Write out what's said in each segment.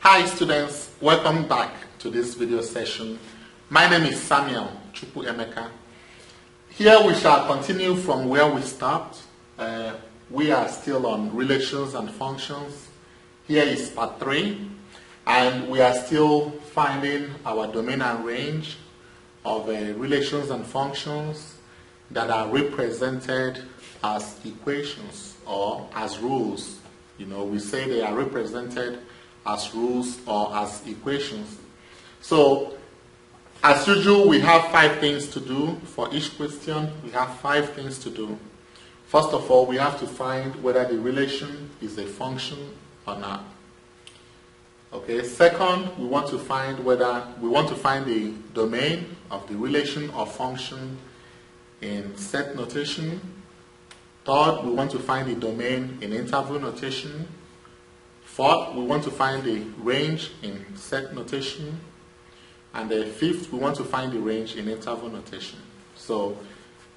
Hi students, welcome back to this video session. My name is Samuel Chukwuemeka. Here we shall continue from where we stopped. We are still on relations and functions. Here is part 3, and we are still finding our domain and range of relations and functions that are represented as equations or as rules. You know, we say they are represented as rules or as equations. So, as usual, we have 5 things to do for each question. We have 5 things to do. First of all, we have to find whether the relation is a function or not. Okay. Second, we want to find the domain of the relation or function in set notation. Third, we want to find the domain in interval notation. Fourth, we want to find the range in set notation. And the fifth, we want to find the range in interval notation. So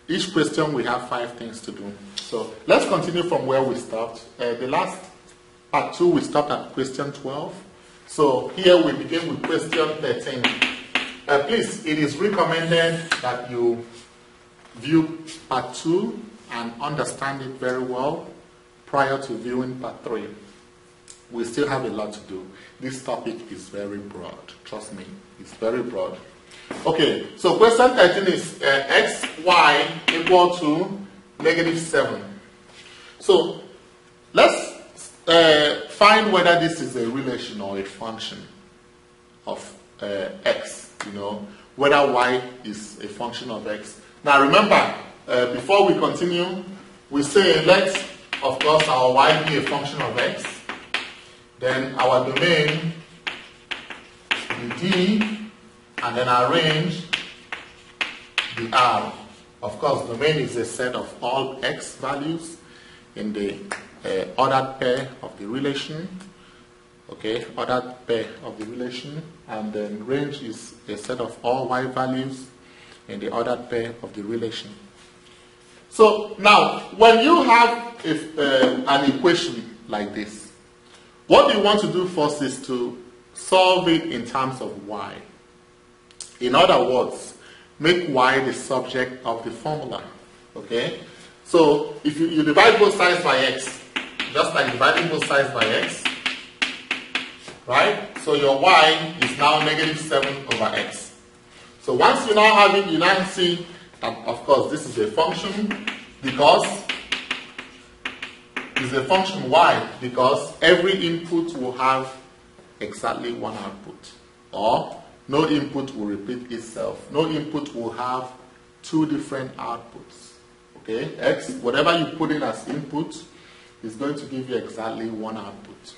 each question we have 5 things to do. So let's continue from where we stopped. The last part 2 we stopped at question 12. So here we begin with question 13. Please, it is recommended that you view part 2 and understand it very well prior to viewing part 3. We still have a lot to do. This topic is very broad. Trust me, it's very broad. Okay, so question 13 is x, y equal to -7. So let's find whether this is a relation or a function of x. You know, whether y is a function of x. Now remember, before we continue, we say let, of course, our y be a function of x. Then our domain be D, and then our range be R. Of course, domain is a set of all x values in the ordered pair of the relation. Okay, ordered pair of the relation, and then range is a set of all y values in the ordered pair of the relation. So now, when you have an equation like this, what you want to do first is to solve it in terms of y. In other words, make y the subject of the formula. Okay? So if you divide both sides by x, just like dividing both sides by x, right? So your y is now -7 over x. So once you now have it, you now see that, of course, this is a function because is a function y, because every input will have exactly one output, or no input will repeat itself. No input will have 2 different outputs. Okay, x, whatever you put in as input is going to give you exactly one output.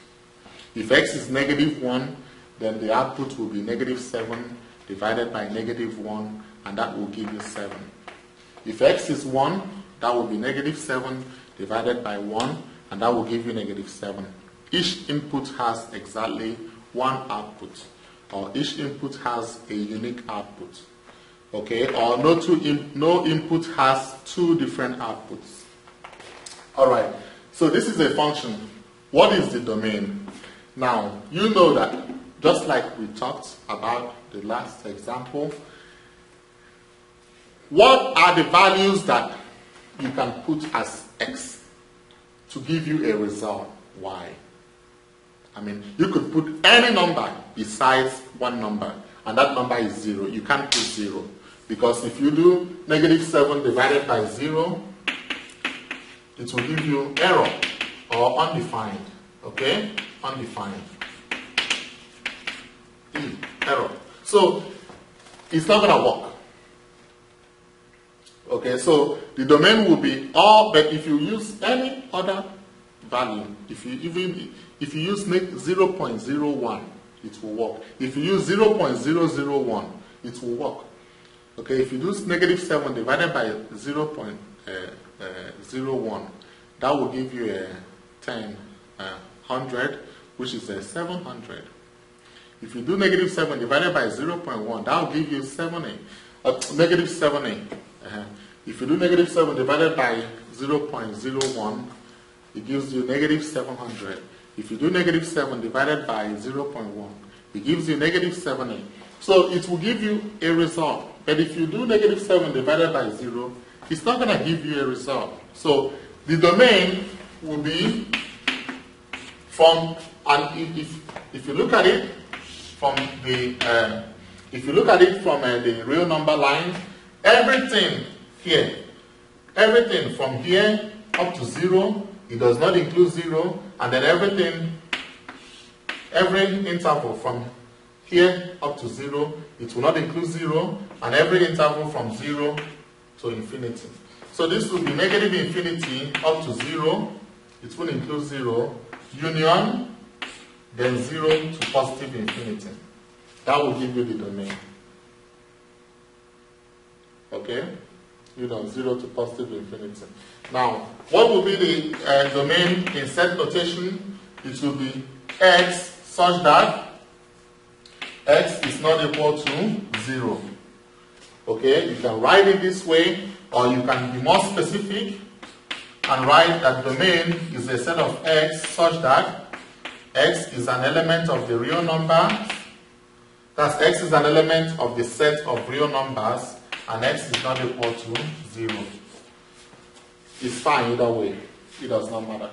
If x is -1, then the output will be -7 divided by -1, and that will give you 7. If x is 1, that will be -7 divided by 1, and that will give you -7. Each input has exactly one output, or each input has a unique output. Okay, or no input has 2 different outputs. Alright, so this is a function. What is the domain? Now, you know that, just like we talked about the last example, what are the values that you can put as x to give you a result y? I mean, you could put any number besides one number, and that number is 0. You can't put 0, because if you do -7 divided by 0, it will give you error or undefined. Okay, undefined. Error. So it's not gonna work. Okay, so the domain will be all, but if you use any other value, if you use 0.01, it will work. If you use 0.001, it will work. Okay, if you do -7 divided by 0.01, that will give you a 100, which is a 700. If you do -7 divided by 0.1, that will give you -70. If you do -7 divided by 0.01, it gives you -700. If you do negative 7 divided by 0.1, it gives you negative 7a. So it will give you a result. But if you do negative 7 divided by 0, it's not going to give you a result. So the domain will be from, and if you look at it from the the real number line, everything here, everything from here up to 0, it does not include 0, and then every interval from here up to 0, it will not include 0, and every interval from 0 to infinity. So this will be negative infinity up to 0, it will include 0, union, then 0 to positive infinity. That will give you the domain. Okay? 0 to positive infinity. Now, what will be the domain in set notation? It will be x such that x is not equal to 0. Okay? You can write it this way, or you can be more specific and write that domain is a set of x such that x is an element of the real number. That's x is an element of the set of real numbers, and x is not equal to 0. It's fine either way. It does not matter.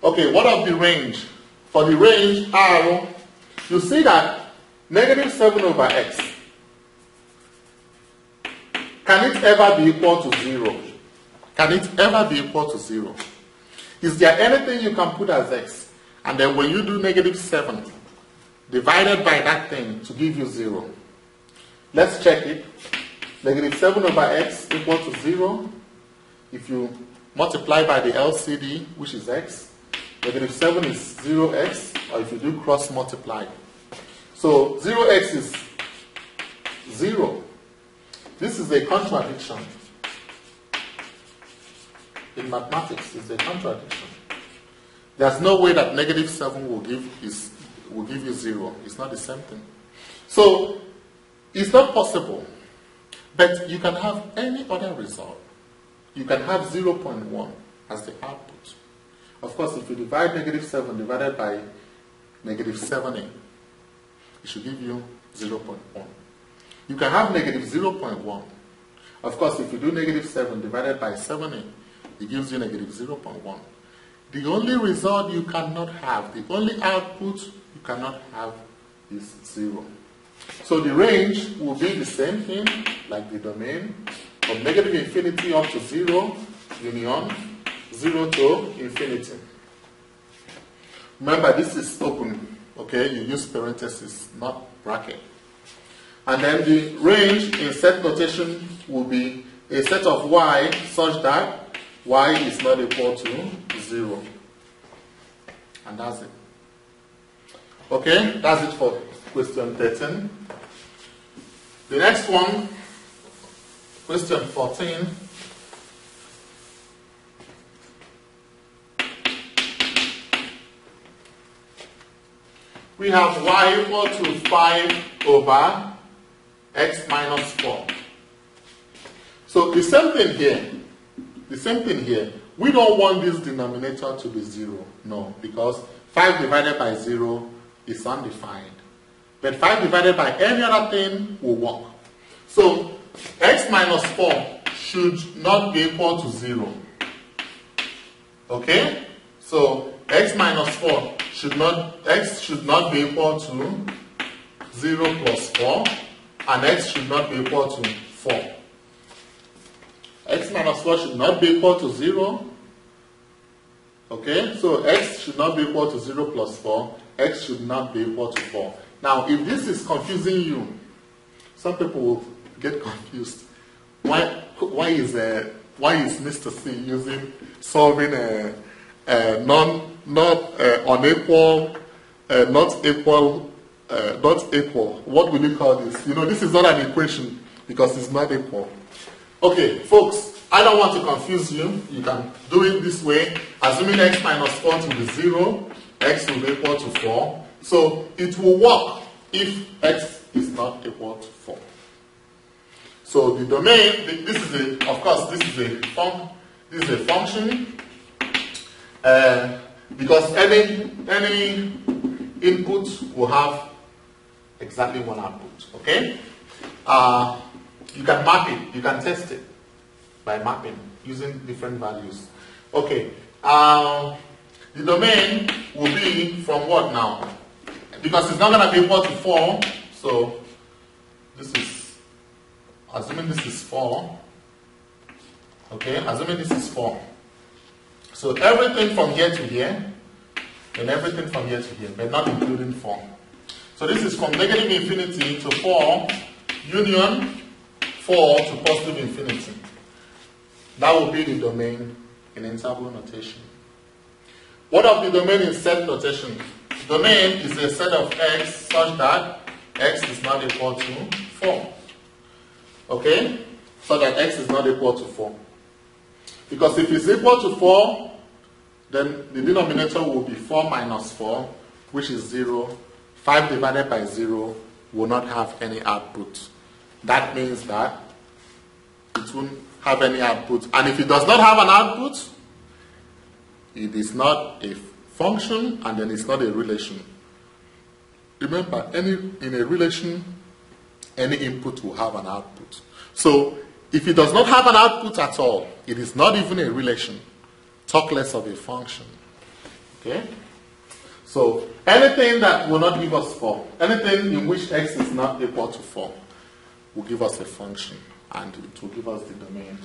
Okay, what of the range? For the range R, you see that negative 7 over x, can it ever be equal to 0? Can it ever be equal to 0? Is there anything you can put as x, and then when you do negative 7 divided by that thing to give you 0? Let's check it. Negative 7 over x equal to 0. If you multiply by the LCD, which is x, negative 7 is 0x, or if you do cross multiply. So 0x is 0. This is a contradiction. In mathematics, it's a contradiction. There's no way that negative 7 will give you 0. It's not the same thing. So it's not possible. But you can have any other result. You can have 0.1 as the output. Of course, if you divide negative 7 divided by negative 7a, it should give you 0.1. You can have negative 0.1. Of course, if you do negative 7 divided by 7a, it gives you negative 0.1. The only result you cannot have, the only output you cannot have is 0. So the range will be the same thing like the domain, from negative infinity up to 0, union, 0 to infinity. Remember, this is open, okay? You use parentheses, not bracket. And then the range in set notation will be a set of y such that y is not equal to 0. And that's it. Okay, that's it for question 13. The next one, question 14. We have y equal to 5 over x minus 4. So the same thing here. The same thing here. We don't want this denominator to be 0. No, because 5 divided by 0 is undefined. But 5 divided by any other thing will work. So x minus 4 should not be equal to 0. Okay? So x minus 4 should not be equal to 0 plus 4, and x should not be equal to 4. X minus 4 should not be equal to 0. Okay? So x should not be equal to 0 plus 4. X should not be equal to 4. Now, if this is confusing you, some people will get confused. Why is Mr. C solving a not equal? What will you call this? You know, this is not an equation because it's not equal. Okay, folks, I don't want to confuse you. You can do it this way. Assuming x minus 4 to be 0, x will be equal to 4. So it will work if x is not equal to 4. So the domain, this is a function. because any input will have exactly one output. Okay? You can map it, you can test it by mapping using different values. Okay. The domain will be from what now? Because it's not going to be equal to 4, so this is, assuming this is 4, okay, assuming this is 4. So everything from here to here, and everything from here to here, but not including 4. So this is from negative infinity to 4, union 4 to positive infinity. That will be the domain in interval notation. What of the domain in set notation? Domain is a set of x such that x is not equal to 4. Okay? So that x is not equal to 4. Because if it's equal to 4, then the denominator will be 4 minus 4, which is 0. 5 divided by 0 will not have any output. That means that it won't have any output. And if it does not have an output, it is not a function, and then it's not a relation. Remember, in a relation, any input will have an output. So, if it does not have an output at all, it is not even a relation. Talk less of a function. Okay? So, anything that will not give us 4, anything in which x is not equal to 4, will give us a function, and it will give us the domain.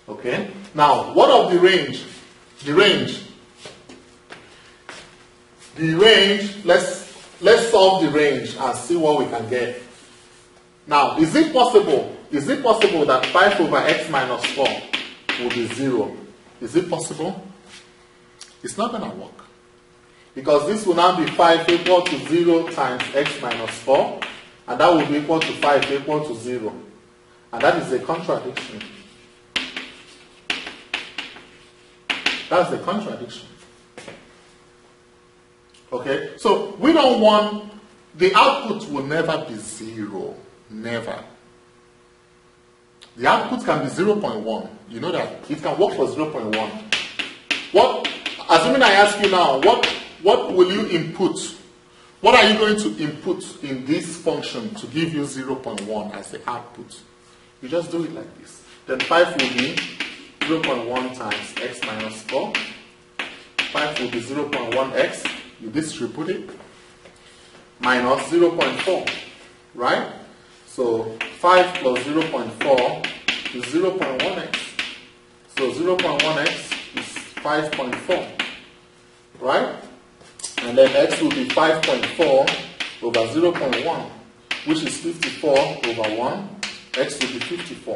Okay? Now, what of the range? The range, let's solve the range and see what we can get. Now, is it possible that 5 over x minus 4 will be 0? Is it possible? It's not going to work. Because this will now be 5 equal to 0 times x minus 4, and that will be equal to 5 equal to 0. And that is a contradiction. That's the contradiction. Okay? So, we don't want, the output will never be 0. Never. The output can be 0.1. You know that. It can work for 0.1. Assuming I ask you now, what will you input? What are you going to input in this function to give you 0.1 as the output? You just do it like this. Then 5 will be 0.1 times x minus 4. 5 will be 0.1x. You distribute it. Minus 0.4. Right? So 5 plus 0.4 is 0.1x. So 0.1x is 5.4. Right? And then x will be 5.4 over 0.1, which is 54 over 1. X will be 54.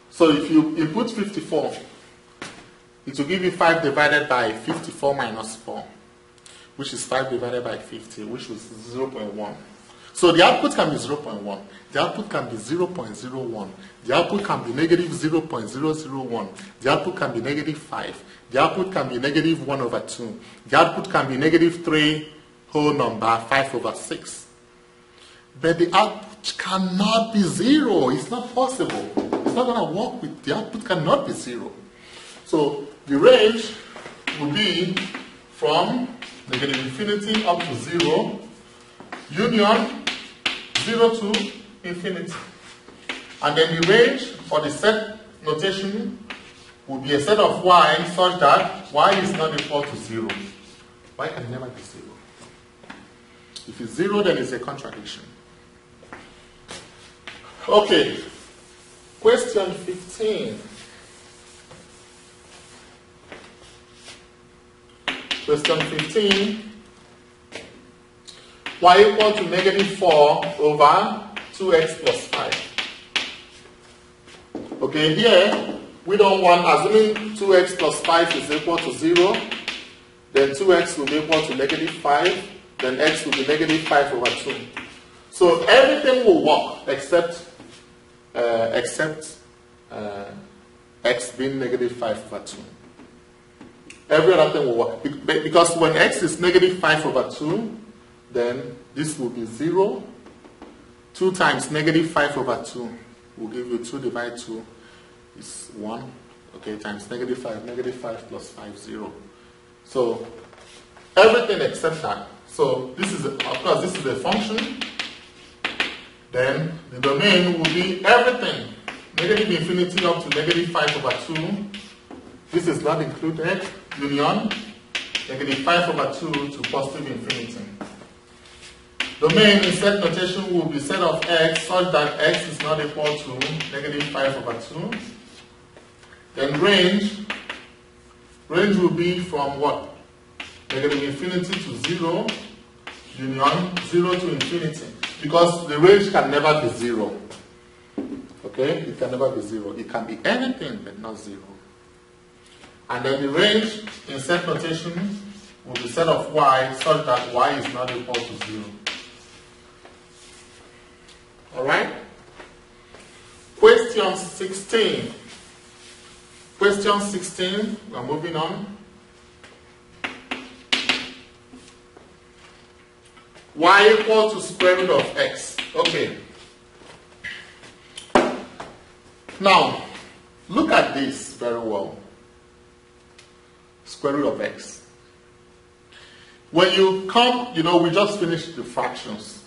So if you input 54, it will give you 5 divided by 54 minus 4, which is 5 divided by 50, which was 0.1. So the output can be 0.1. The output can be 0.01. The output can be negative 0.001. The output can be negative 5. The output can be negative 1 over 2. The output can be negative 3 whole number 5 over 6. But the output cannot be 0. It's not possible. It's not going to work with the output cannot be 0. So the range will be from negative infinity up to 0, union 0 to infinity. And then the range for the set notation will be a set of y such that y is not equal to 0. Y can never be 0. If it's 0, then it's a contradiction. Okay. Question 15. Question 15. Y equal to negative 4 over 2x plus 5. Okay, here we don't want, assuming 2x plus 5 is equal to 0, then 2x will be equal to negative 5, then x will be negative 5 over 2. So everything will work except x being negative 5 over 2. Every other thing will work. Because when x is negative 5 over 2, then this will be 0. 2 times negative 5 over 2 will give you 2 divided 2 is 1. okay, times negative 5 plus 5, 0. So everything except that. So this is, of course, this is a function. Then the domain will be everything. Negative infinity up to negative 5 over 2. This is not included. Union, negative 5 over 2 to positive infinity. Domain in set notation will be set of x such that x is not equal to negative 5 over 2. Then range will be from what? Negative infinity to 0, union 0 to infinity. Because the range can never be 0. Okay? It can never be 0. It can be anything but not 0. And then the range in set notation will be set of y such that y is not equal to 0. Alright? Question 16. Question 16, we're moving on. Y equal to square root of x. Okay. Now, look at this very well. Square root of x. When you come, you know, we just finished the fractions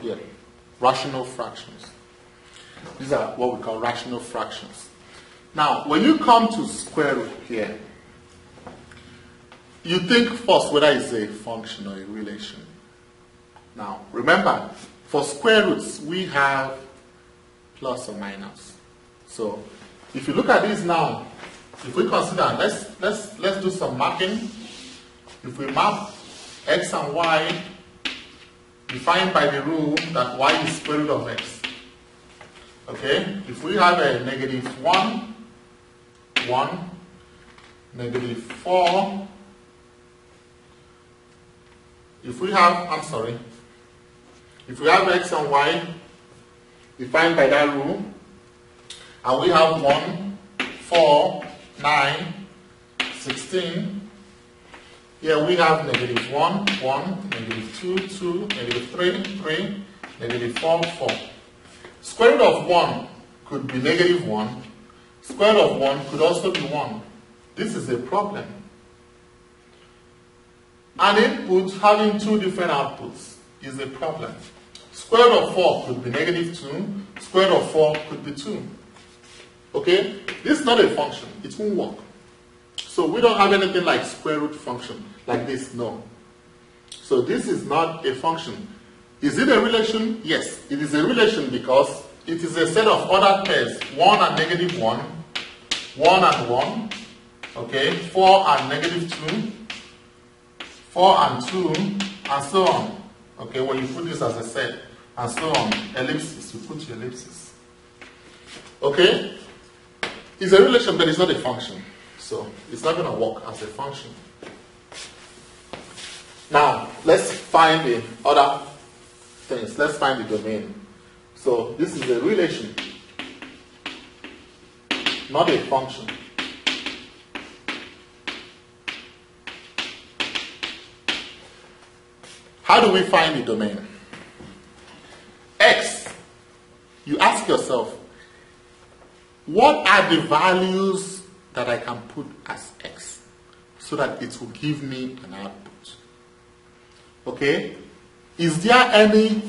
here. Rational fractions. These are what we call rational fractions. Now, when you come to square root here, you think first whether it's a function or a relation. Now, remember, for square roots, we have plus or minus. So, if you look at this now, if we consider, let's do some mapping. If we map x and y, defined by the rule that y is square root of x. Okay? If we have a negative 1, 1, negative 4, if we have x and y defined by that rule, and we have 1, 4, 9, 16, here we have negative 1, 1, negative 2, 2, negative 3, 3, negative 4, 4. Square root of 1 could be negative 1. Square root of 1 could also be 1. This is a problem. An input having two different outputs is a problem. Square root of 4 could be negative 2. Square root of 4 could be 2. Okay? This is not a function. It won't work. So we don't have anything like square root function like this, no. So this is not a function. Is it a relation? Yes, it is a relation because it is a set of ordered pairs. 1 and negative 1, 1 and 1, okay, 4 and negative 2, 4 and 2, and so on. Okay, when you put this as a set, and so on. Ellipsis, you put your ellipsis. Okay? It's a relation, but it's not a function. So it's not going to work as a function. Now, let's find the other things. Let's find the domain. So this is a relation, not a function. How do we find the domain? X. You ask yourself, what are the values that I can put as x so that it will give me an output? Okay? Is there any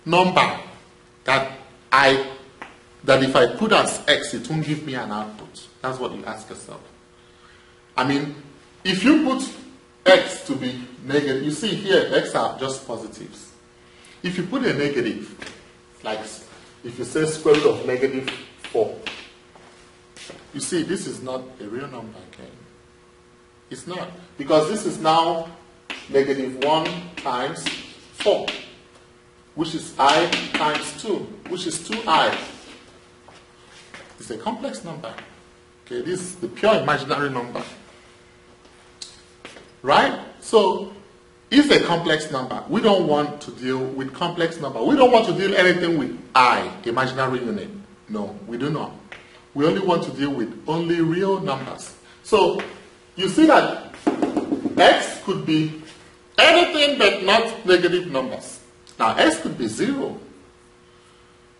number that if I put as x, it won't give me an output? That's what you ask yourself. I mean, if you put x to be negative, you see here, x are just positives. If you put a negative, like if you say square root of negative 4, you see this is not a real number again. It's not. Because this is now negative 1 times 4, which is I times 2, which is 2i. It's a complex number. Okay, this is the pure imaginary number. Right? So, it's a complex number. We don't want to deal with complex number. We don't want to deal anything with I, imaginary unit. No, we do not. We only want to deal with only real numbers. So, you see that x could be anything but not negative numbers. Now, x could be 0.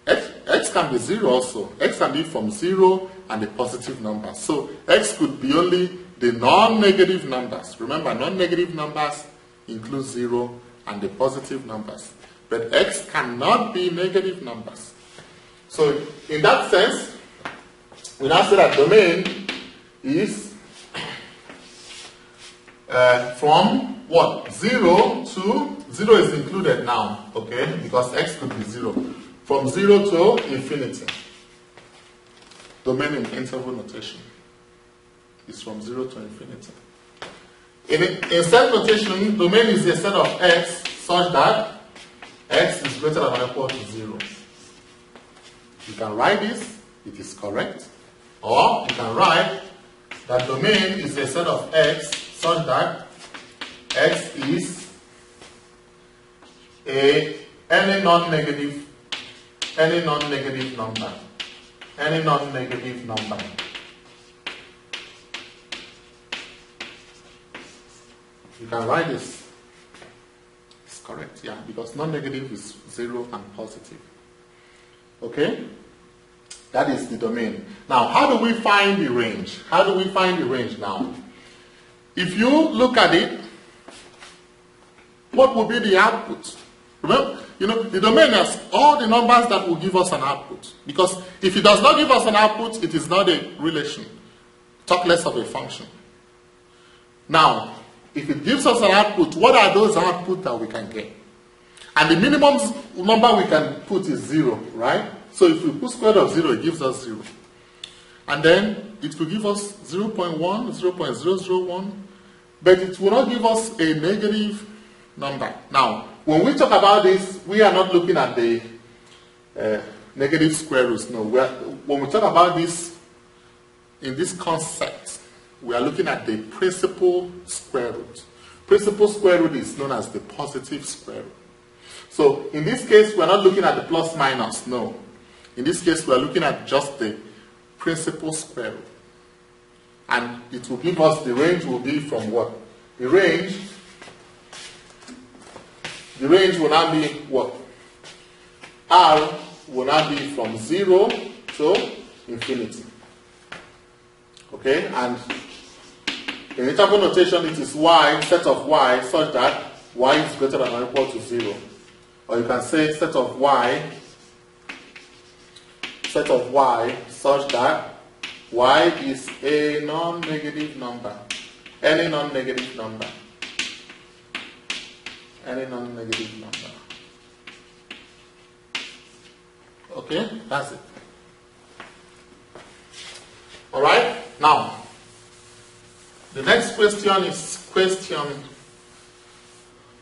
X can be 0 also. X can be from 0, and the positive numbers. So x could be only the non-negative numbers. Remember, non-negative numbers include 0 and the positive numbers. But x cannot be negative numbers. So in that sense, we now say that domain is from what? 0 to 0 is included now, okay? Because x could be 0. From 0 to infinity. Domain in interval notation is from 0 to infinity. In set notation, domain is a set of x such that x is greater than or equal to 0. You can write this, it is correct. Or you can write that domain is a set of x such that x is any non-negative number. Any non-negative number. You can write this. It's correct, yeah, because non-negative is 0 and positive. Okay? That is the domain. Now, how do we find the range? How do we find the range now? If you look at it, what will be the output? Remember, the domain has all the numbers that will give us an output. Because if it does not give us an output, it is not a relation. Talk less of a function. Now, if it gives us an output, what are those outputs that we can get? And the minimum number we can put is 0, right? So if we put square root of 0, it gives us 0. And then it will give us 0.1, 0.001, but it will not give us a negative number. Now, when we talk about this, we are not looking at the negative square roots. No, when we talk about this, in this concept, we are looking at the principal square root. Principal square root is known as the positive square root. So in this case, we are not looking at the plus minus, no. In this case, we are looking at just the principal square root. And it will give us, the range will be from what? The range will now be what? R will now be from 0 to infinity. Okay? And in interval notation, it is y, set of y, such that y is greater than or equal to 0. Or you can say set of y such that y is a non-negative number. Any non-negative number. Any non-negative number. Okay, that's it. Alright, now, the next question is question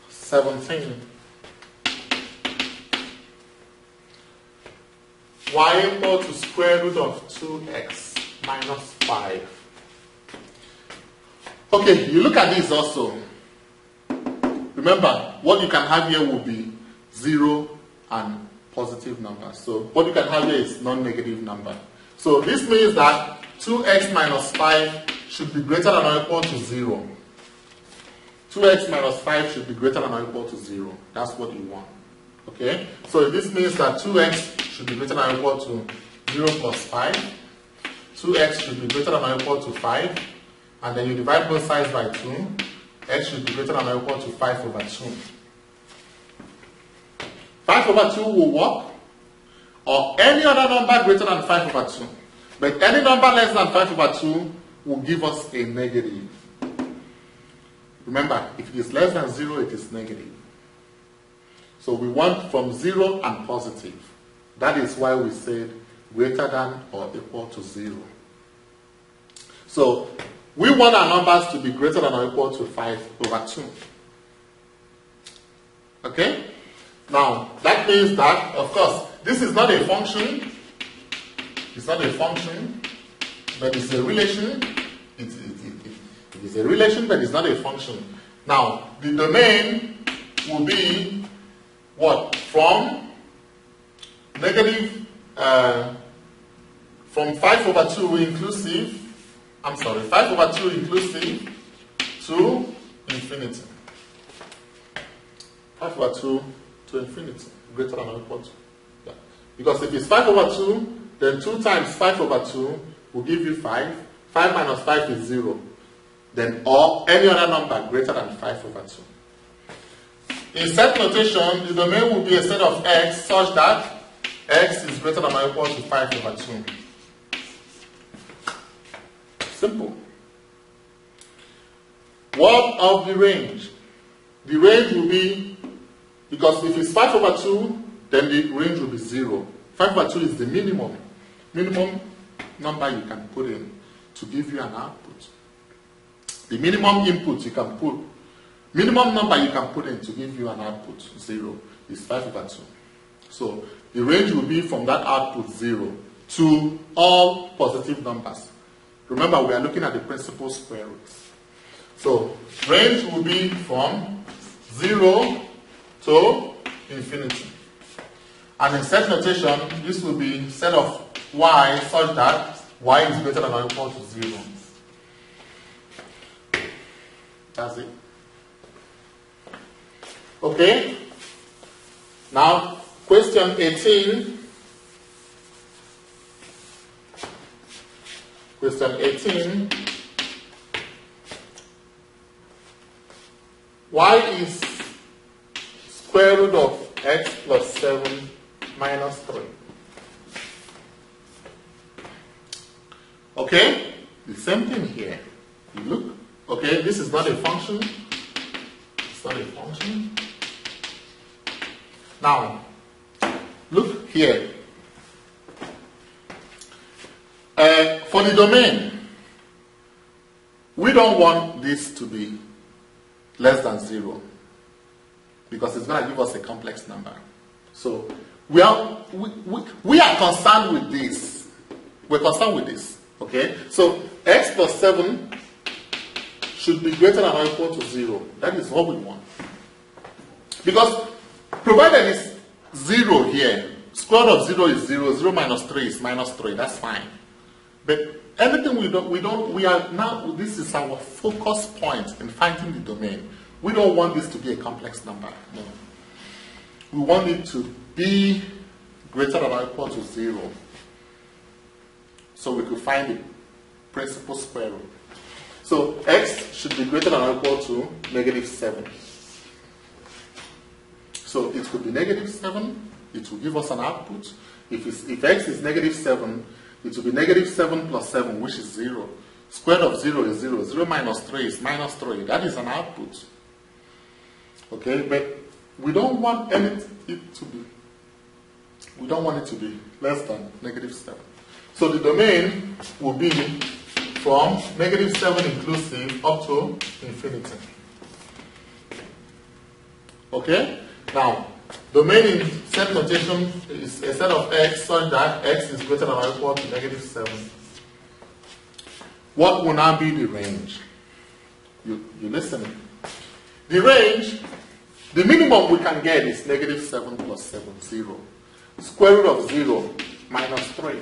17. Y equal to square root of 2x minus 5. Okay, you look at this also. Remember, what you can have here will be 0 and positive numbers. So what you can have here is non-negative number. So this means that 2x minus 5 should be greater than or equal to 0. 2x minus 5 should be greater than or equal to 0. That's what you want. Okay? So this means that 2x should be greater than or equal to 0 plus 5. 2x should be greater than or equal to 5. And then you divide both sides by 2. X should be greater than or equal to 5 over 2. 5 over 2 will work. Or any other number greater than 5 over 2. But any number less than 5 over 2 will give us a negative. Remember, if it is less than 0, it is negative. So we want from 0 and positive. That is why we said greater than or equal to 0. So we want our numbers to be greater than or equal to 5 over 2. Okay? Now, that means that, of course, this is not a function. It's not a function, but it's a relation. It is a relation, but it's not a function. Now, the domain will be what? From negative, from 5 over 2 inclusive, 5 over 2 inclusive to infinity. 5 over 2 to infinity, greater than or equal to. Yeah. Because if it's 5 over 2, then 2 times 5 over 2 will give you 5. 5 minus 5 is 0. Then or any other number greater than 5 over 2. In set notation, the domain will be a set of x such that x is greater than or equal to 5 over 2. Simple. What of the range? The range will be, because if it's 5 over 2, then the range will be 0. 5 over 2 is the minimum number you can put in to give you an output. The minimum input you can put, minimum number you can put in to give you an output, 0, is 5 over 2. So the range will be from that output 0 to all positive numbers. Remember, we are looking at the principal square roots. So range will be from 0 to infinity. And in set notation, this will be set of y such that y is greater than or equal to 0. That's it. Okay? Now, question 18. Question 18. Y is square root of x plus 7 minus 3. Okay? The same thing here. You look. Okay, this is not a function. It's not a function. Now, look here. For the domain, we don't want this to be less than 0 because it's going to give us a complex number. So we are concerned with this. We're concerned with this. Okay? So x plus 7 should be greater than or equal to 0. That is what we want. Because provided it's 0 here, square root of 0 is 0, 0 minus 3 is minus 3, that's fine. But anything we are now, this is our focus point in finding the domain. We don't want this to be a complex number. No. We want it to be greater than or equal to 0. So we could find the principal square root. So x should be greater than or equal to negative 7. So it could be negative 7. It will give us an output. If x is negative 7, it will be negative 7 plus 7, which is 0. Square root of 0 is 0. 0 minus 3 is minus 3. That is an output. Okay, but we don't want it to be less than negative 7. So the domain will be from negative 7 inclusive up to infinity. Okay? Now, domain in set notation is a set of x such that x is greater than or equal to negative 7. What will now be the range? You listen. The range, the minimum we can get is negative 7 plus 7, 0. Square root of 0 minus 3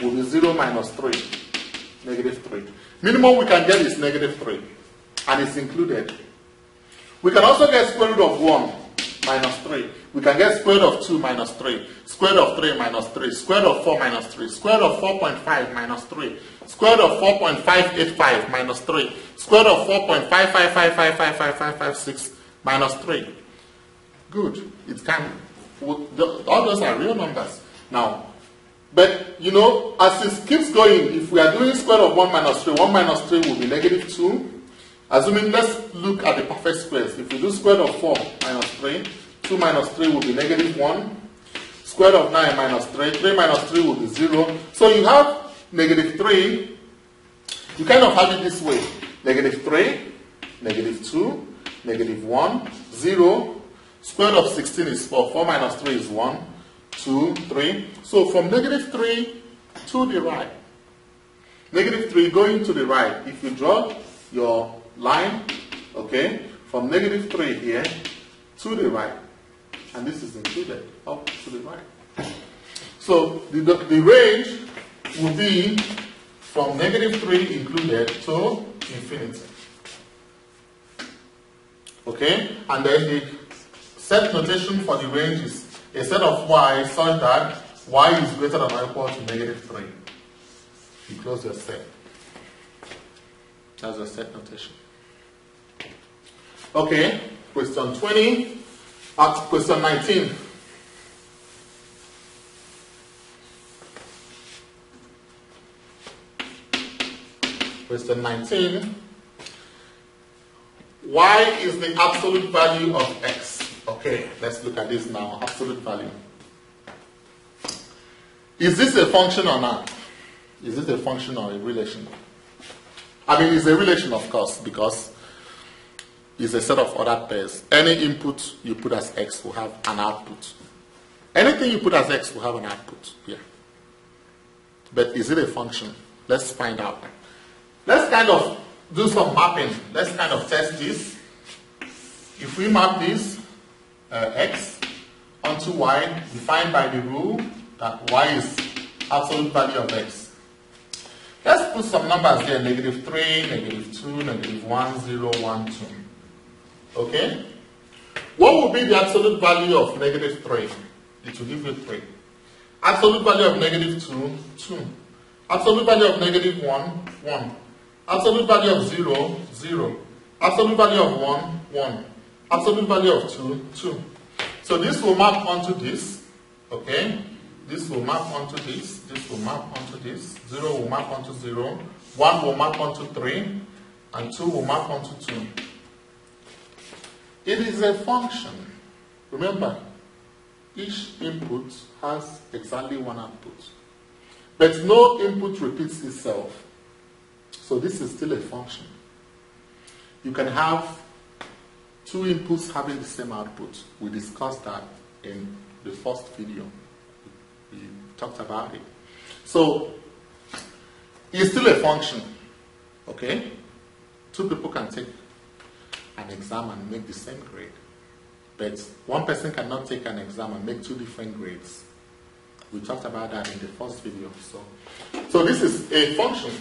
will be 0 minus 3, negative 3. Minimum we can get is negative 3, and it's included. We can also get square root of 1 minus 3. We can get square root of 2 minus 3, square root of 3 minus 3, square root of 4 minus 3, square root of 4.5 minus 3, square root of 4.585 minus 3, square root of 4.555555556 minus 3. Good. It can. All those are real numbers. Now, but you know, as it keeps going, if we are doing square root of 1 minus 3, 1 minus 3 will be negative 2. Assuming, let's look at the perfect squares. If we do square root of 4 minus 3, 2 minus 3 will be negative 1. Square root of 9 minus 3, 3 minus 3 will be 0. So you have negative 3. You kind of have it this way. Negative 3, negative 2, negative 1, 0. Square root of 16 is 4. 4 minus 3 is 1, 2, 3. So from negative 3 to the right. Negative 3 going to the right. If you draw your line, okay, from negative 3 here to the right, and this is included, up to the right. So the range will be from negative 3 included to infinity. Okay, and then the set notation for the range is a set of y such that y is greater than or equal to negative 3. You close your set. That's your set notation. Okay, question 20. Question 19. Question 19. Y is the absolute value of x. Okay, let's look at this now. Absolute value. Is this a function or not? Is this a function or a relation? I mean, it's a relation, of course, because it's a set of ordered pairs. Any input you put as x will have an output. Anything you put as x will have an output. Yeah. But is it a function? Let's find out. Let's kind of do some mapping. Let's kind of test this. If we map this x onto y, defined by the rule that y is absolute value of x. Let's put some numbers here, -3, -2, -1, 0, 1, 2. Okay? What would be the absolute value of -3? It will give you 3. Absolute value of -2, 2. Absolute value of -1, 1. Absolute value of 0, 0. Absolute value of 1, 1. Absolute value of 2, 2. So this will map onto this. Okay? This will map onto this. This will map onto this. 0 will map onto 0. 1 will map onto 3. And 2 will map onto 2. It is a function. Remember, each input has exactly one output. But no input repeats itself. So this is still a function. You can have two inputs having the same output. We discussed that in the first video. We talked about it. So it's still a function. Okay? Two people can take an exam and make the same grade. But one person cannot take an exam and make two different grades. We talked about that in the first video. So this is a function.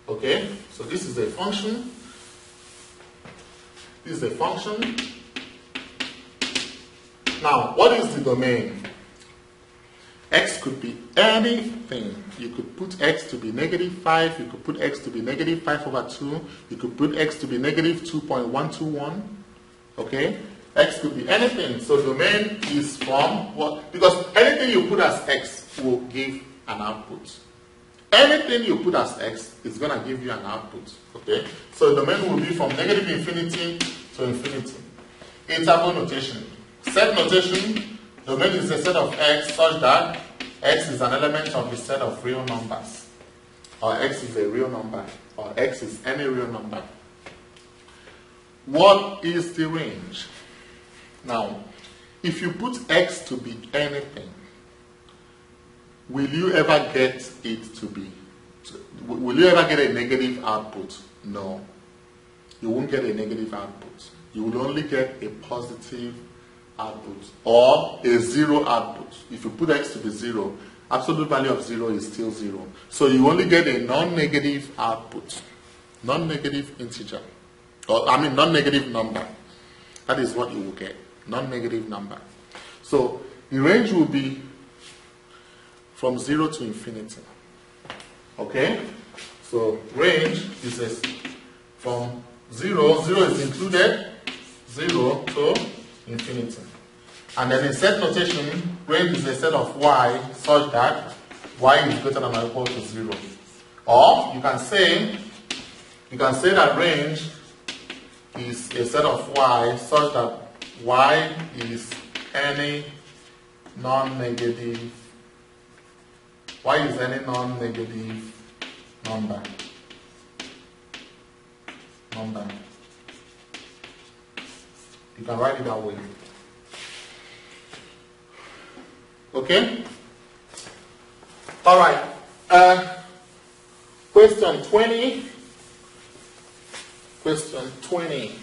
Okay? So this is a function. This is a function. Now, what is the domain? X could be anything. You could put x to be -5. You could put x to be -5/2. You could put x to be -2.121. Okay? X could be anything. So domain is from what? Because anything you put as x will give an output. Anything you put as x is going to give you an output. Okay? So domain will be from -infinity to infinity. Interval notation. Set notation. Domain is a set of x such that x is an element of the set of real numbers. Or x is a real number. Or x is any real number. What is the range? Now, if you put x to be anything, will you ever get it to be? Will you ever get a negative output? No. You won't get a negative output. You will only get a positive output or a 0 output. If you put x to be 0, absolute value of 0 is still 0. So you only get a non-negative output, non-negative integer, or I mean non-negative number. That is what you will get, non-negative number. So the range will be from 0 to infinity. Okay? So range is from 0, 0 is included, 0 to infinity. And then in set notation, range is a set of y such that y is greater than or equal to 0. Or you can say that range is a set of y such that y is any non-negative number. You can write it that way. Okay? Alright. Question 20. Question 20.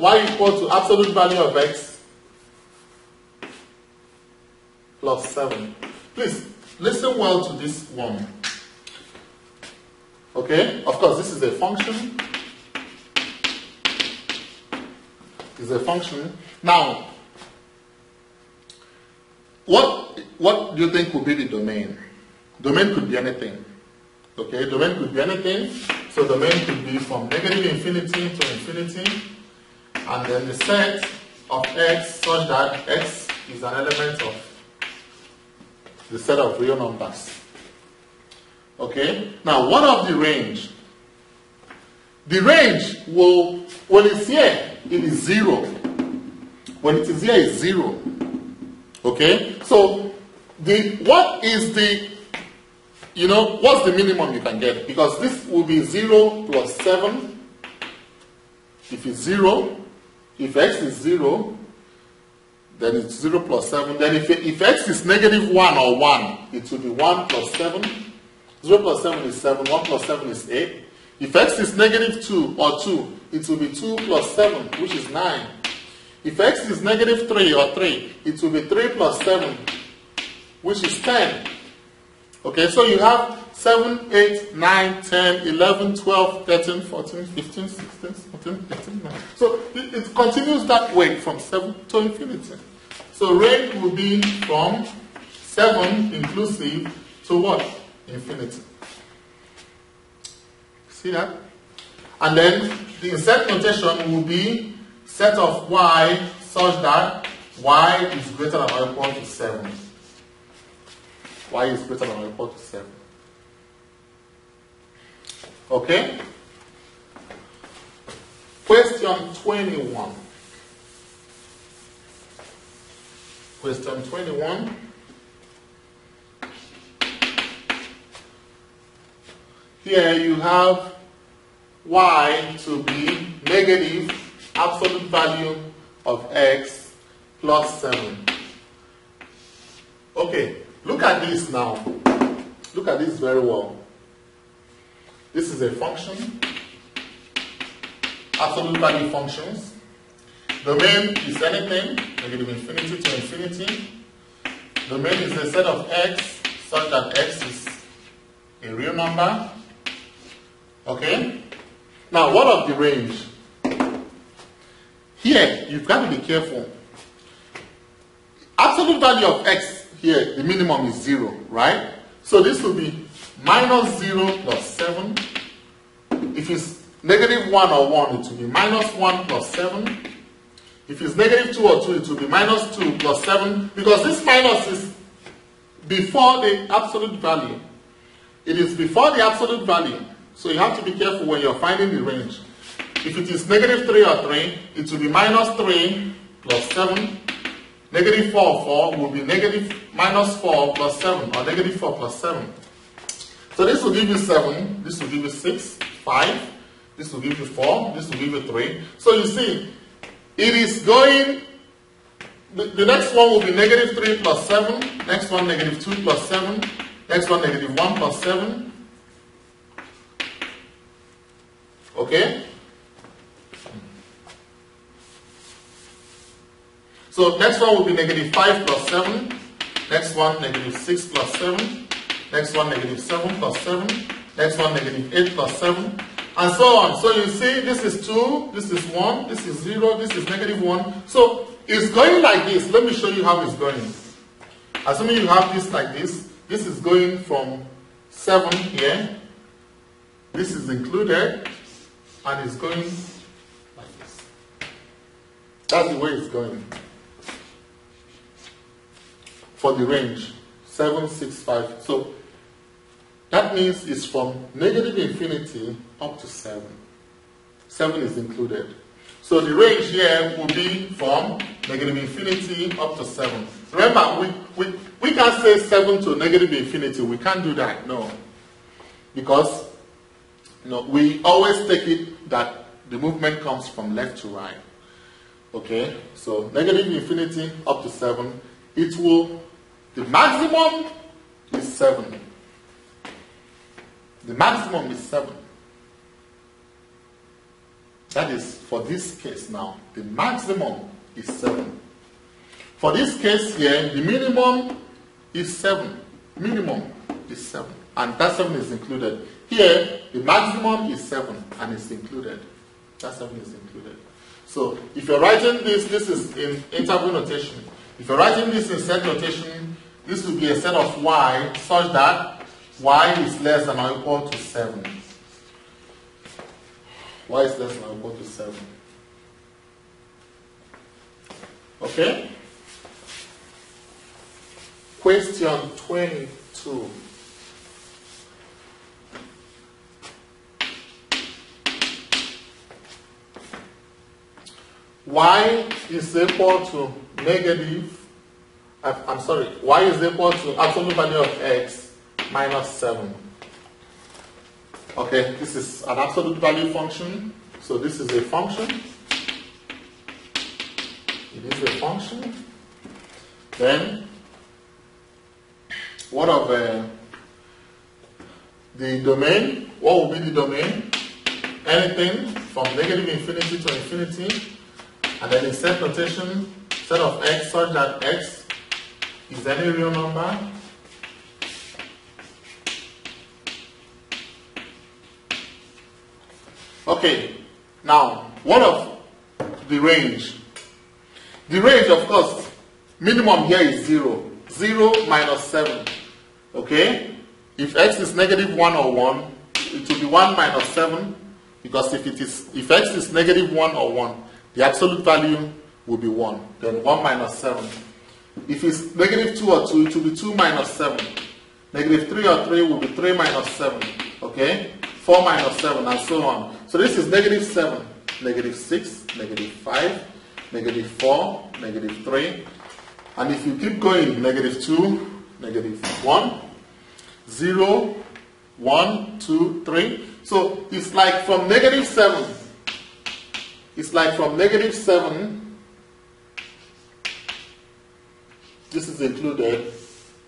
Y equal to absolute value of x plus 7. Please listen well to this one. Okay? Of course, this is a function. is a function. Now, what do you think would be the domain? Domain could be anything. Okay, domain could be anything. So domain could be from negative infinity to infinity, and then the set of x such that x is an element of the set of real numbers. Okay, now what of the range? The range will, when it's here, it is 0. When it is here, it's 0. Okay, so what is the, what's the minimum you can get? Because this will be 0 plus 7. If it's 0, if x is 0, then it's 0 plus 7. Then if x is negative 1 or 1, it will be 1 plus 7. 0 plus 7 is 7. 1 plus 7 is 8. If x is negative 2 or 2, it will be 2 plus 7, which is 9. If x is negative 3 or 3, it will be 3 plus 7, which is 10. Okay, so you have 7, 8, 9, 10, 11, 12, 13, 14, 15, 16, 17, 18, 19. So it continues that way from 7 to infinity. So range will be from 7 inclusive to what? Infinity. See that? And then the insert notation will be set of y such that y is greater than or equal to 7. Y is greater than or equal to 7. Okay? Question 21. Question 21. Here you have y to be negative absolute value of x plus 7. Okay, look at this now. Look at this very well. This is a function. Absolute value functions. Domain is anything, negative infinity to infinity. Domain is a set of x such that x is a real number. Okay? Now, what of the range? Here, you've got to be careful. Absolute value of x here, the minimum is 0, right? So this will be minus 0 plus 7. If it's negative 1 or 1, it will be minus 1 plus 7. If it's negative 2 or 2, it will be minus 2 plus 7. Because this minus is before the absolute value. It is before the absolute value. So you have to be careful when you're finding the range. If it is negative 3 or 3, it will be minus 3 plus 7. Negative 4 or 4 will be negative minus 4 plus 7, or negative 4 plus 7. So this will give you 7, this will give you 6, 5, this will give you 4, this will give you 3. So you see, it is going, the next one will be negative 3 plus 7, next one negative 2 plus 7, next one negative 1 plus 7. Okay? So next one will be negative 5 plus 7. Next one negative 6 plus 7. Next one negative 7 plus 7. Next one negative 8 plus 7. And so on. So you see this is 2, this is 1, this is 0, this is negative 1. So it's going like this. Let me show you how it's going. Assuming you have this like this is going from 7 here. This is included. And it's going like this. That's the way it's going. For the range 7, 6, 5. So that means it's from negative infinity up to 7. 7 is included. So the range here will be from negative infinity up to 7. Remember, we can't say 7 to negative infinity. We can't do that. No. Because we always take it that the movement comes from left to right. Okay? So negative infinity up to 7. It will, the maximum is 7. The maximum is 7. That is for this case now. The maximum is 7. For this case here, the minimum is 7. Minimum is 7. And that 7 is included. Here, the maximum is 7 and it's included. That 7 is included. So if you're writing this, this is in interval notation. If you're writing this in set notation, this will be a set of y such that y is less than or equal to 7. Y is less than or equal to 7. Okay? Question 22. Y is equal to negative, y is equal to absolute value of x minus 7. Okay, this is an absolute value function. So this is a function. It is a function. Then, what of the domain? What will be the domain? Anything from negative infinity to infinity. And then in set notation, set of x such that x is any real number. Okay, now what of the range? The range, of course, minimum here is 0. 0 minus 7. Okay? If x is negative 1 or 1, it will be 1 minus 7, because if x is negative 1 or 1, the absolute value will be 1. Then 1 minus 7. If it's negative 2 or 2, it will be 2 minus 7. Negative 3 or 3 will be 3 minus 7. Okay? 4 minus 7 and so on. So this is negative 7, negative 6, negative 5, negative 4, negative 3. And if you keep going, negative 2, negative 1, 0, 1, 2, 3. So it's like from negative 7. It's like from negative 7, this is included,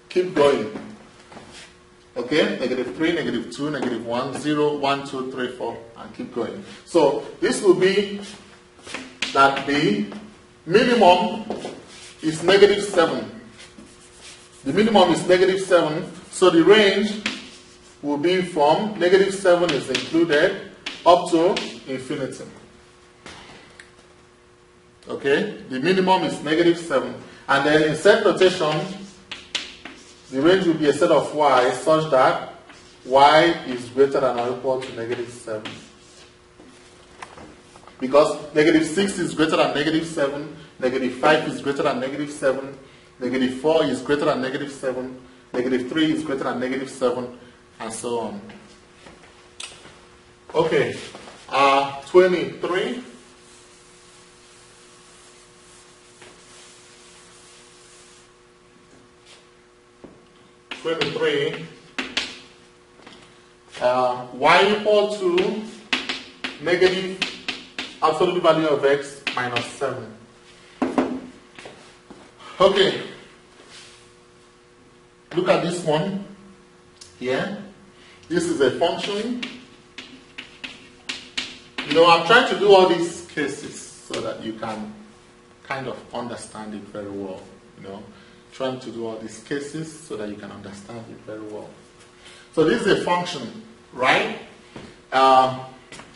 keep going. Okay, negative 3, negative 2, negative 1, 0, 1, 2, 3, 4, and keep going. So this will be that the minimum is negative 7. The minimum is negative 7, so the range will be from negative 7 is included up to infinity. Okay, the minimum is negative 7. And then in set notation, the range will be a set of y such that y is greater than or equal to negative 7. Because negative 6 is greater than negative 7, negative 5 is greater than negative 7, negative 4 is greater than negative 7, negative 3 is greater than negative 7, and so on. Okay, 23. Y equal to negative absolute value of x minus 7. Okay, look at this one here. This is a function. You know, I'm trying to do all these cases so that you can kind of understand it very well, you know. Trying to do all these cases so that you can understand it very well. So this is a function, right?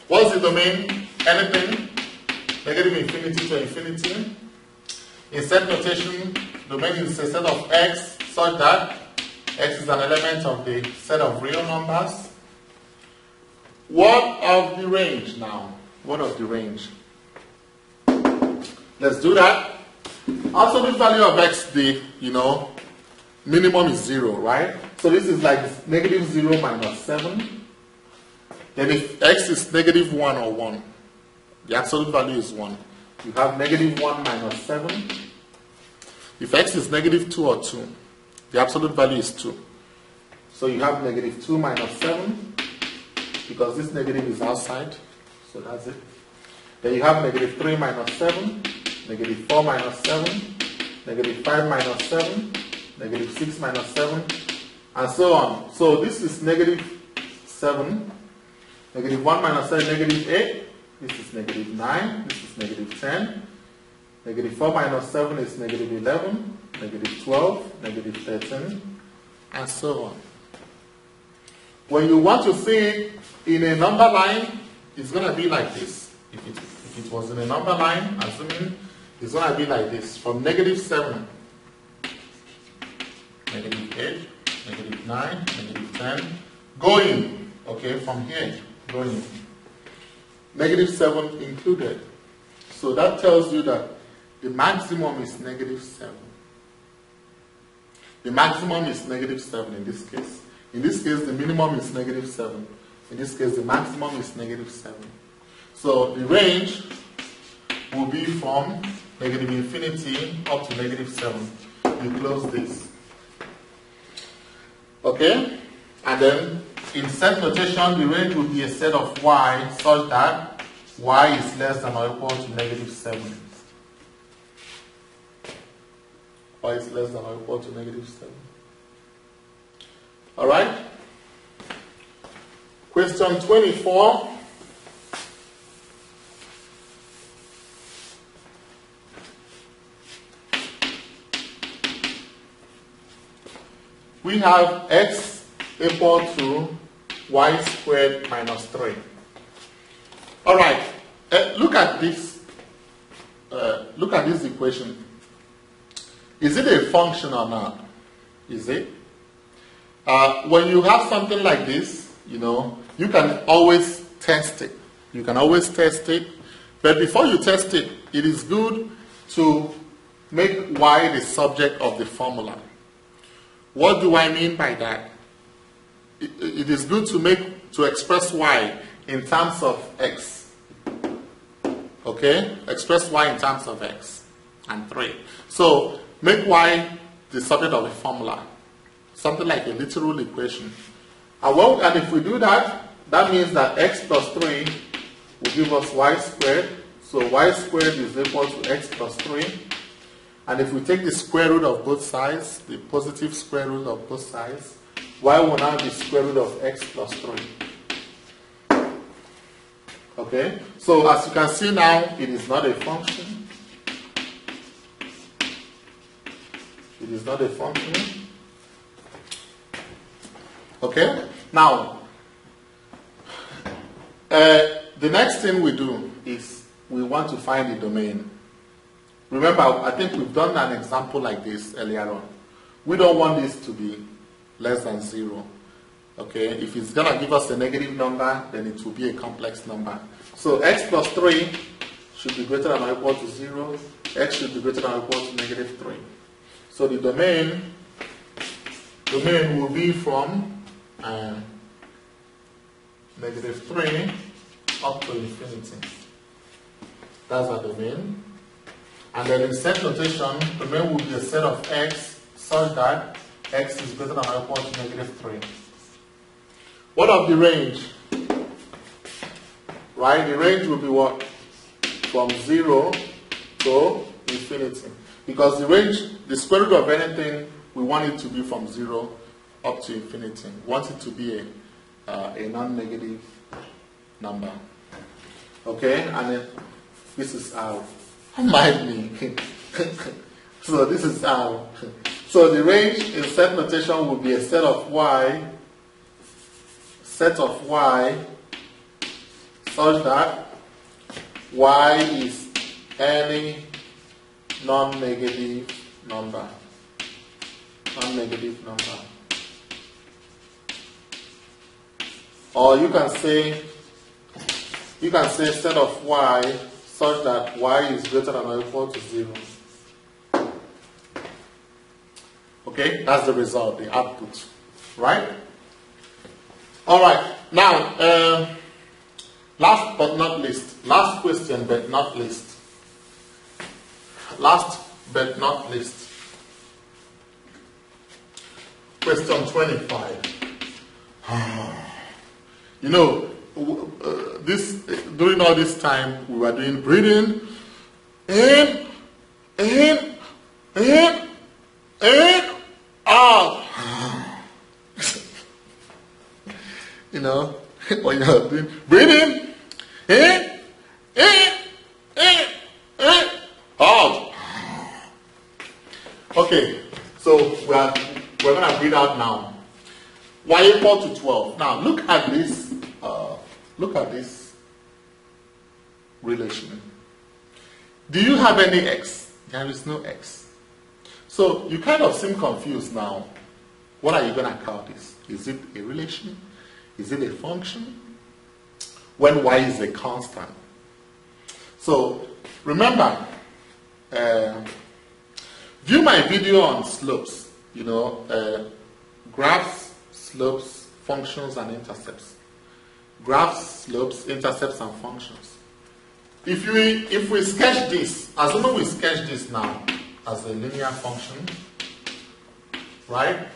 What's the domain? Anything. Negative infinity to infinity. In set notation, domain is a set of x such that x is an element of the set of real numbers. What of the range now? What of the range? Let's do that. Absolute value of x, the minimum is 0, right? So this is like negative 0 minus 7. Then if x is negative 1 or 1, the absolute value is 1. You have negative 1 minus 7. If x is negative 2 or 2, the absolute value is 2. So you have negative 2 minus 7, because this negative is outside, so that's it. Then you have negative 3 minus 7, negative 4 minus 7, negative 5 minus 7, negative 6 minus 7, and so on. So this is negative 7, negative 1 minus 7, negative 8, this is negative 9, this is negative 10, negative 4 minus 7 is negative 11, negative 12, negative 13, and so on. When you want to see it in a number line, it's going to be like this. If it was in a number line, assuming it's going to be like this, from negative 7, negative 8, negative 9, negative 10, going, okay, from here, going. Negative 7 included. So that tells you that the maximum is negative 7. The maximum is negative 7 in this case. In this case, the minimum is negative 7. In this case, the maximum is negative 7. So the range will be from negative infinity up to negative 7. You close this. Okay? And then in set notation, the range will be a set of y such that y is less than or equal to negative 7. Y is less than or equal to negative 7. Alright? Question 24. We have x equal to y squared minus 3. Alright, look at this. Look at this equation. Is it a function or not? Is it? When you have something like this, you know, you can always test it. You can always test it. But before you test it, it is good to make y the subject of the formula. What do I mean by that? It is good to express y in terms of x. Okay? Express y in terms of x and 3. So, make y the subject of a formula. Something like a literal equation. And if we do that, that means that x plus 3 will give us y squared. So y squared is equal to x plus 3. And if we take the square root of both sides, the positive square root of both sides, y will now be square root of x plus 3. Okay? So as you can see now, it is not a function. It is not a function. Okay? Now, the next thing we do is we want to find the domain. Remember, I think we've done an example like this earlier on. We don't want this to be less than 0. Okay? If it's going to give us a negative number, then it will be a complex number. So x plus 3 should be greater than or equal to 0. X should be greater than or equal to negative 3. So the domain will be from negative 3 up to infinity. That's our domain. And then in set notation, domain will be a set of x such that x is greater than or equal to negative 3. What of the range? Right? The range will be what? From 0 to infinity. Because the range, the square root of anything, we want it to be from 0 up to infinity. We want it to be a non-negative number. Okay? And then this is our mind me. So this is our. So the range in set notation will be a set of y such that y is any non-negative number. Non-negative number. Or you can say set of y such that y is greater than or equal to 0. Okay, that's the result, the output. Right? Alright, now, last but not least, last question but not least. Last but not least. Question 25. You know, during all this time, we were doing breathing in, out. You know, when you're doing breathing in, out. Okay, so we're going to breathe out now. Y equal to 12. Now look at this. Look at this relation. Do you have any x? There is no x. So you kind of seem confused now. What are you going to call this? Is it a relation? Is it a function? When y is a constant. So remember, view my video on slopes, graphs, slopes, functions, and intercepts. Graphs, slopes, intercepts, and functions. If we sketch this, assuming we sketch this now as a linear function, right?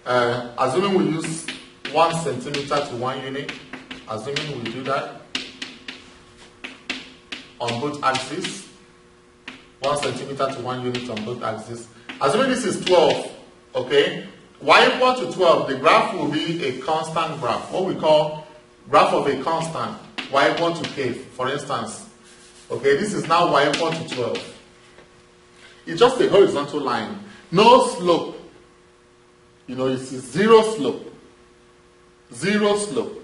Assuming we use 1 centimeter to 1 unit, assuming we do that on both axes, 1 centimeter to 1 unit on both axes. Assuming this is 12, okay? Y equal to 12, the graph will be a constant graph. What we call graph of a constant, y equal to k, for instance. Okay, this is now y equal to 12. It's just a horizontal line. No slope. It's zero slope. Zero slope.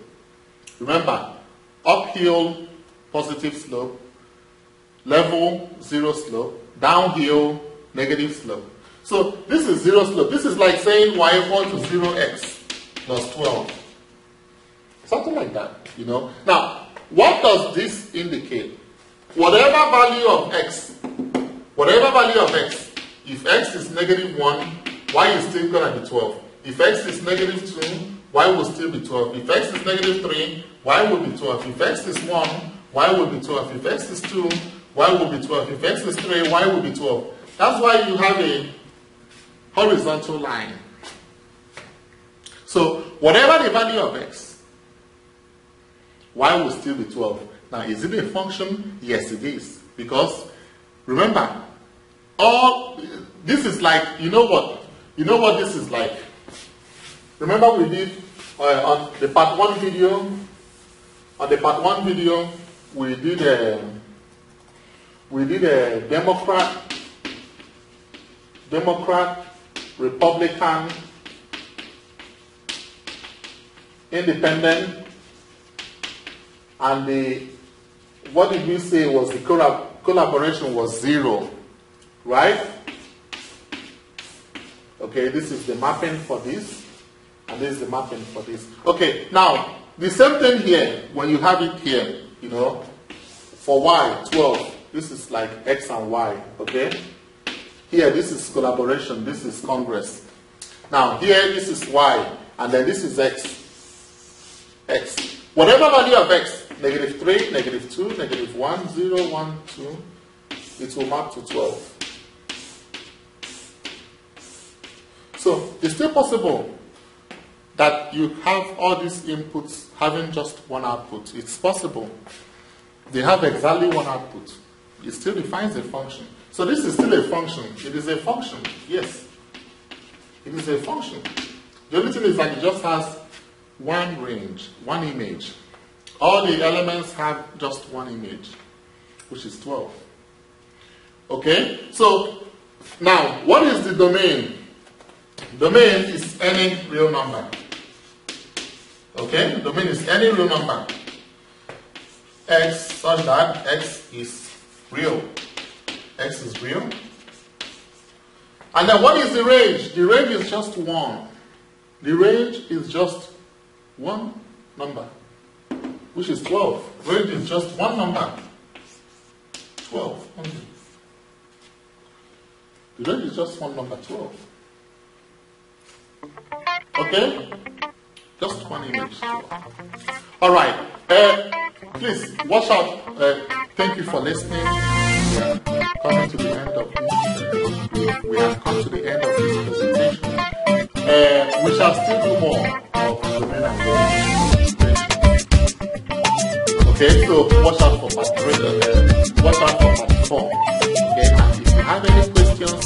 Remember, uphill, positive slope. Level, zero slope. Downhill, negative slope. So this is zero slope. This is like saying y equal to 0x plus 12. Something like that, Now, what does this indicate? Whatever value of x, if x is negative 1, y is still going to be 12. If x is negative 2, y will still be 12. If x is negative 3, y will be 12. If x is 1, y will be 12. If x is 2, y will be 12. If x is 3, y will be 12. That's why you have a horizontal line. So, whatever the value of x, y will still be 12. Now, is it a function? Yes, it is. Because, remember, this is like, you know what this is like? Remember we did on the part 1 video, we did a Democrat, Republican, Independent, and what did we say was the collaboration was 0, right? Okay, this is the mapping for this, and this is the mapping for this. Okay, now, the same thing here, when you have it here, for y, 12, this is like x and y, okay? Here, this is collaboration, this is Congress. Now, here, this is y, and then this is x. Whatever value of x, negative 3, negative 2, negative 1, 0, 1, 2, it will map to 12. So, it's still possible that you have all these inputs having just one output. It's possible. They have exactly one output. It still defines a function. So this is still a function. It is a function. Yes. It is a function. The only thing is that it just has one range, one image. All the elements have just one image, which is 12. Okay? So, now, what is the domain? Domain is any real number. Okay? Domain is any real number. X such that x is real. X is real. And then what is the range? The range is just 1. The range is just one number, which is 12. Range is just one number. 12. The range is just one number, 12. Okay? Just one image. 12. Alright. Please, watch out. Thank you for listening. We are coming to the end of this. We have come to the end of this presentation. We shall still do more of domain and range. Okay, so watch out for part 3. Watch out for part 4. Okay, and if you have any questions,